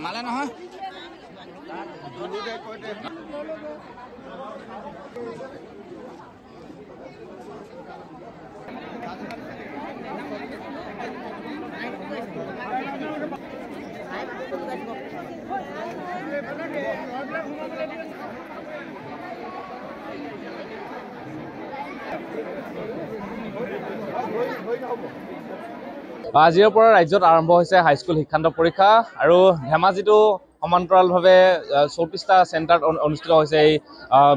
মালে নহয় আজিৰ পৰা ৰাজ্যত আৰম্ভ হৈছে হাইস্কুল শিক্ষান্ত পৰীক্ষা আৰু ধেমাজিতো সমান্তৰালভাৱে 34টা চেণ্টাৰত অনুষ্ঠিত হৈছে এই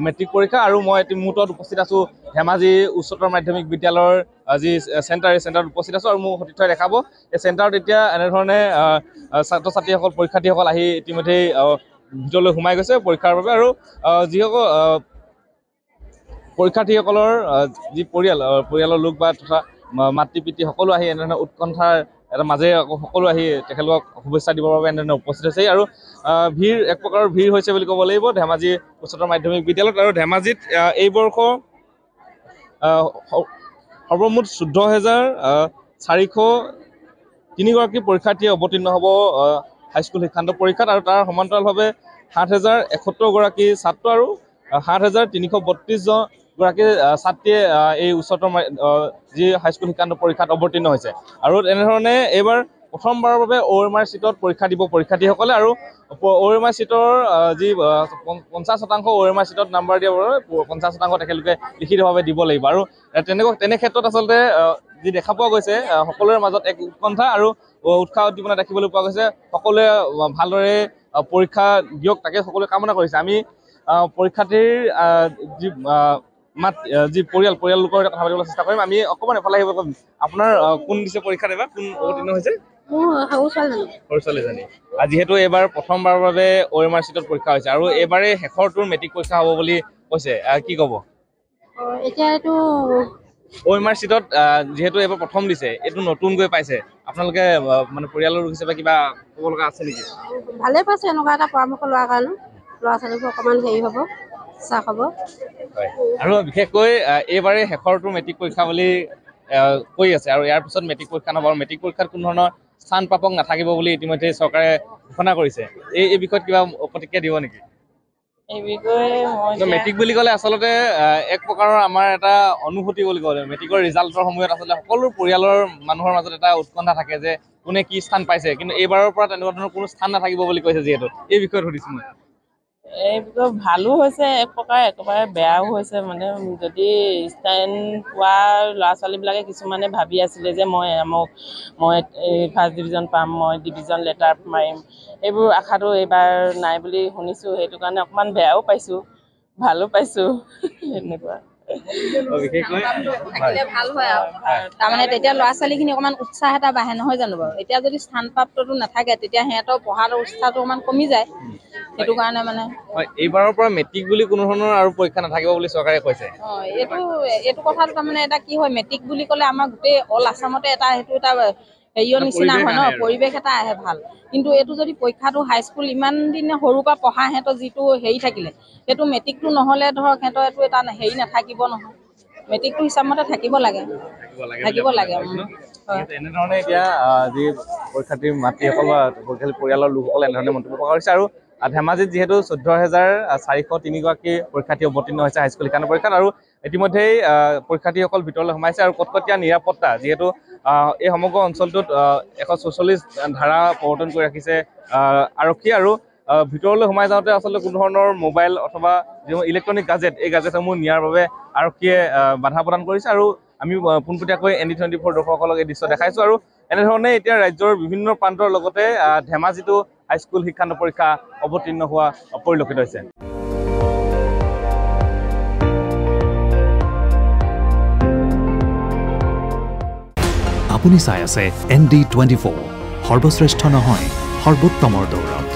মেট্ৰিক পৰীক্ষা আৰু মই এই মুহূৰ্তত উপস্থিত আছো ধেমাজি উচ্চতৰ মাধ্যমিক বিদ্যালয়ৰ যি চেণ্টাৰ এই চেণ্টাৰত উপস্থিত আছো আৰু মোক সতীৰ্থই দেখাব এই চেণ্টাৰত এতিয়া এনেধৰণে ছাত্ৰ ছাত্ৰীসকল পৰীক্ষাৰ্থীসকল আহি ইতিমধ্যেই ভিতৰলৈ সোমাই গৈছে পৰীক্ষাৰ বাবে আৰু যিসকল পৰীক্ষাৰ্থীসকলৰ যি পৰিয়ালৰ লোক বা তথা মাতৃ পিতৃ সকলো আহি এনেধৰণে উৎকণ্ঠাৰ এটা মাজে সকলো আহি তেখেতলোকক শুভেচ্ছা দিবৰ বাবে এনেধৰণে উপস্থিত হৈছে আৰু ভিৰ এক প্ৰকাৰৰ ভিৰ হৈছে বুলি ক'ব লাগিব ধেমাজি উচ্চতৰ মাধ্যমিক বিদ্যালয়ত আৰু ধেমাজিত এই বৰ্ষ সৰ্বমুঠ 14,403গৰাকী পৰীক্ষাৰ্থীয়ে অৱতীৰ্ণ হ'ব হাইস্কুল শিক্ষান্ত পৰীক্ষাত আৰু তাৰ সমান্তৰালভাৱে 7,071গৰাকী ছাত্ৰ আৰু 7,332গৰাকী ছাত্ৰীয়ে এই উচ্চতৰ যি হাইস্কুল শিক্ষান্ত পৰীক্ষাত অৱতীৰ্ণ হৈছে আৰু এনেধৰণে এইবাৰ প্ৰথমবাৰৰ বাবে OMR চিটত পৰীক্ষা দিব পৰীক্ষাৰ্থীসকলে আৰু OMR চিটৰ যি 50% OMR চিটত নাম্বাৰ দিয়াৰ বাবে 50% তেখেতলোকে লিখিতভাৱে দিব লাগিব আৰু তেনে ক্ষেত্ৰত আচলতে যি দেখা পোৱা গৈছে সকলোৰে মাজত এক উৎকণ্ঠা আৰু উৎসাহ উদ্দীপনা দেখিবলৈ পোৱা গৈছে সকলোৱে ভালদৰে পৰীক্ষা দিয়ক তাকে সকলোৱে কামনা কৰিছে আমি পৰীক্ষাৰ্থীৰ যি পৰিয়াল লোকৰ কথা পাতিবলৈ চেষ্টা কৰিম আমি অকণমান এফালে আহিব পাৰিম আপোনাৰ কোন দিছে পৰীক্ষাত এবাৰ কোন অৱতীৰ্ণ হৈছে সৰু ছোৱালীজনী যিহেতু এইবাৰ প্ৰথমবাৰৰ বাবে OMR চিটত পৰীক্ষা হৈছে আৰু এইবাৰে শেষৰটোৰ মেট্ৰিক পৰীক্ষা হ'ব বুলি কৈছে কি ক'ব এতিয়াতো OMR চিটত যিহেতু এইবাৰ প্ৰথম দিছে এইটো নতুনকৈ পাইছে আপোনালোকে মানে পৰিয়ালৰ লোক হিচাপে কিবা ক'ব লগা আছে নেকি ভালে পাইছে এনেকুৱা এটা পৰামৰ্শ লোৱাৰ কাৰণে ল'ৰা ছোৱালীবোৰ অকণমান হেৰি হ'ব চাহ হ'ব আৰু বিশেষকৈ এইবাৰে শেষৰটোৰ মেট্ৰিক পৰীক্ষা বুলি কৈ আছে আৰু ইয়াৰ পিছত মেট্ৰিক পৰীক্ষা নহ'ব আৰু মেট্ৰিক পৰীক্ষাত কোনো ধৰণৰ স্থান প্ৰাপক নাথাকিব বুলি ইতিমধ্যে চৰকাৰে ঘোষণা কৰিছে এই বিষয়ত কিবা প্ৰতিক্ৰিয়া দিব নেকি এই বিষয়ে মেট্ৰিক বুলি ক'লে আচলতে এক প্ৰকাৰৰ আমাৰ এটা অনুভূতি বুলি ক'লে মেট্ৰিকৰ ৰিজাল্টৰ সময়ত আচলতে সকলো পৰিয়ালৰ মানুহৰ মাজত এটা উৎকণ্ঠা থাকে যে কোনে কি স্থান পাইছে কিন্তু এইবাৰৰ পৰা তেনেকুৱা ধৰণৰ কোনো স্থান নাথাকিব বুলি কৈছে যিহেতু এই বিষয়ত সুধিছোঁ মই এই বিষয়ে ভালো হৈছে এক প্ৰকাৰ একেবাৰে বেয়াও হৈছে মানে যদি ষ্টেণ্ড পোৱা ল'ৰা ছোৱালীবিলাকে কিছুমানে ভাবি আছিলে যে মই ফাৰ্ষ্ট ডিভিজন পাম মই ডিভিজন লেটাৰ মাৰিম এইবোৰ আশাটো এইবাৰ নাই বুলি শুনিছোঁ সেইটো কাৰণে অকণমান বেয়াও পাইছোঁ ভালো পাইছোঁ এনেকুৱা ভাল হয় আৰু তাৰমানে তেতিয়া ল'ৰা ছোৱালীখিনি অকণমান উৎসাহ এটা বাঢ়ে নহয় জানো বাৰু এতিয়া যদি স্থান প্ৰাপ্তটো নাথাকে তেতিয়া সিহঁতৰ পঢ়াৰ উৎসাহটো অকণমান কমি যায় সেইটো কাৰণে মানে এইবাৰৰ পৰা মেট্ৰিক বুলি কোনো ধৰণৰ আৰু পৰীক্ষা নাথাকিব বুলি চৰকাৰে কৈছে এইটো কথাটো তাৰমানে এটা কি হয় মেট্ৰিক বুলি ক'লে আমাৰ গোটেই অল আছামতে এটা সেইটো এটা হেৰিয়ৰ নিচিনা হয় ন পৰিৱেশ এটা আহে ভাল কিন্তু এইটো যদি পৰীক্ষাটো হাইস্কুল ইমান দিনে সৰুৰ পৰা পঢ়া সিহঁতৰ যিটো হেৰি থাকিলে সেইটো মেট্ৰিকটো নহ'লে ধৰক সিহঁতৰ এইটো এটা হেৰি নাথাকিব নহয় মেট্ৰিকটো হিচাপমতে থাকিব লাগে এনেধৰণে এতিয়া যি পৰীক্ষাৰ্থীৰ মাতৃসকল বা পৰিয়ালৰ লোকসকলে এনেধৰণে মন্তব্য কৰিছে আৰু ধেমাজিত যিহেতু 14,403গৰাকী পৰীক্ষাৰ্থী অৱতীৰ্ণ হৈছে হাইস্কুল শিক্ষান্ত পৰীক্ষাত আৰু ইতিমধ্যেই পৰীক্ষাৰ্থীসকল ভিতৰলৈ সোমাইছে আৰু কটকটীয়া নিৰাপত্তা যিহেতু এই সমগ্ৰ অঞ্চলটোত 144 ধাৰা প্ৰৱৰ্তন কৰি ৰাখিছে আৰক্ষী আৰু ভিতৰলৈ সোমাই যাওঁতে আচলতে কোনো ধৰণৰ মোবাইল অথবা যিবোৰ ইলেক্ট্ৰনিক গাজেট এই গাজেটসমূহ নিয়াৰ বাবে আৰক্ষীয়ে বাধা প্ৰদান কৰিছে আৰু আমি পোনপটীয়াকৈ ND24 দৰ্শকসকলক এই দৃশ্য দেখাইছোঁ আৰু এনেধৰণে এতিয়া ৰাজ্যৰ বিভিন্ন প্ৰান্তৰ লগতে ধেমাজিতো হাইস্কুল শিক্ষান্ত পৰীক্ষা অৱতীৰ্ণ হোৱা পৰিলক্ষিত হৈছে আপুনি চাই আছে ND24 সৰ্বশ্ৰেষ্ঠ নহয় সৰ্বোত্তমৰ দৌৰ